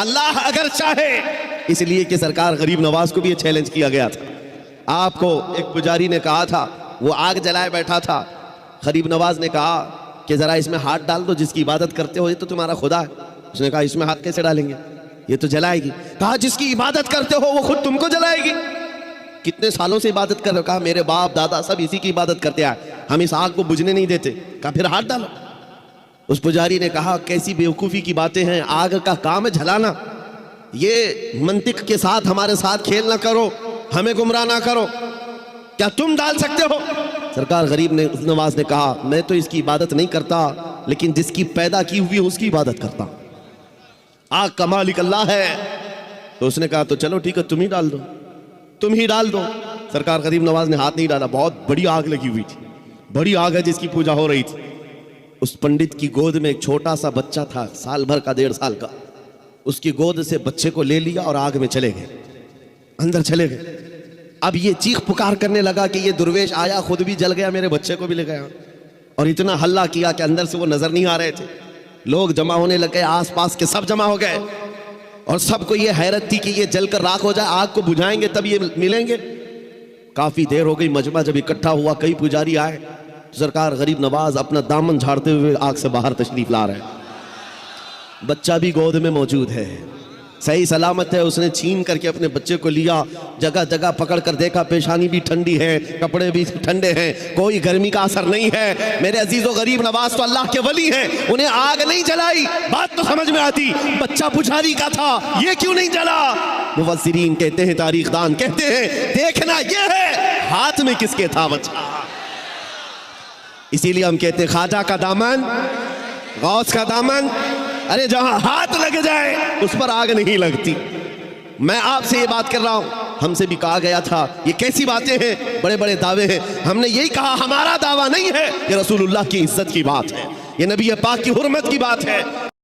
اللہ اگر چاہے، اس لیے کہ سرکار غریب نواز کو بھی یہ چیلنج کیا گیا تھا۔ آپ کو ایک پجاری نے کہا تھا، وہ آگ جلائے بیٹھا تھا، غریب نواز نے کہا کہ ذرا اس میں ہاتھ ڈال دو، جس کی عبادت کرتے ہو یہ تو تمہارا خدا ہے۔ اس نے کہا اس میں ہاتھ کیسے ڈالیں گے، یہ تو جلائے گی۔ کہا جس کی عبادت کرتے ہو وہ خود تم کو جلائے گی۔ کتنے سالوں سے عبادت کر رہے ہو؟ کہا میرے باپ دادا سب اسی کی عبادت کرتے آئے، ہم اس آگ کو بجھنے نہیں دیتے۔ کہا پھر ہاتھ ڈالو۔ اس پجاری نے کہا کیسی بیوقوفی کی باتیں ہیں، آگ کا کام ہے جلانا، یہ منطق کے ساتھ ہمارے ساتھ کھیل نہ کرو، ہمیں گمراہ نہ کرو، کیا تم ڈال سکتے ہو؟ سرکار غریب نواز نے کہا میں تو اس کی عبادت نہیں کرتا، لیکن جس کی پیدا کی ہوئی اس کی عبادت کرتا ہوں، آگ کا مالک اللہ ہے۔ تو اس نے کہا تو چلو ٹھیک ہے، تم ہی ڈال دو، تم ہی ڈال دو۔ سرکار غریب نواز نے ہاتھ نہیں ڈالا، بہت بڑی آگ لگی ہوئی تھی، بڑی آگ ہے جس کی پوجا ہو رہی تھی۔ اس پنڈت کی گود میں ایک چھوٹا سا بچہ تھا، سال بھر کا، 1.5 سال کا، اس کی گود سے بچے کو لے لیا اور آگ میں چلے گئے، اندر چلے گئے۔ اب یہ چیخ پکار کرنے لگا کہ یہ درویش آیا، خود بھی جل گیا، میرے بچے کو بھی لے گیا، اور اتنا ہلہ کیا کہ اندر سے وہ نظر نہیں آ رہے تھے۔ لوگ جمع ہونے لگے، آس پاس کے سب جمع ہو گئے، اور سب کو یہ حیرت تھی کہ یہ جل کر راکھ ہو جائے، آگ کو بجھائیں گے تب یہ ملیں گے۔ کافی دیر ہو گئی، مجمع جب اکٹھا ہوا، کئی پجاری آئے، سرکار غریب نواز اپنا دامن جھاڑتے ہوئے آگ سے باہر تشریف لا رہے ہیں، بچہ بھی گود میں موجود ہے، صحیح سلامت ہے۔ اس نے چھین کر کے اپنے بچے کو لیا، جگہ جگہ پکڑ کر دیکھا، پیشانی بھی ٹھنڈی ہے، کپڑے بھی ٹھنڈے ہیں، کوئی گرمی کا اثر نہیں ہے۔ میرے عزیز و غریب نواز تو اللہ کے ولی ہیں، انہیں آگ نہیں جلائی، بات تو سمجھ میں آتی، بچہ پجاری کا تھا، یہ کیوں نہیں جلا؟ مفسرین کہتے ہیں، تاریخ دان کہتے ہیں، دیکھنا یہ ہے ہاتھ میں کس کے تھا بچہ۔ اسی لیے ہم کہتے ہیں خواجہ کا دامن، غوث کا دامن، ارے جہاں ہاتھ لگ جائے اس پر آگ نہیں لگتی۔ میں آپ سے یہ بات کر رہا ہوں، ہم سے بھی کہا گیا تھا یہ کیسی باتیں ہیں، بڑے بڑے دعوے ہیں۔ ہم نے یہی کہا ہمارا دعویٰ نہیں ہے، یہ رسول اللہ کی عزت کی بات ہے، یہ نبی پاک کی حرمت کی بات ہے۔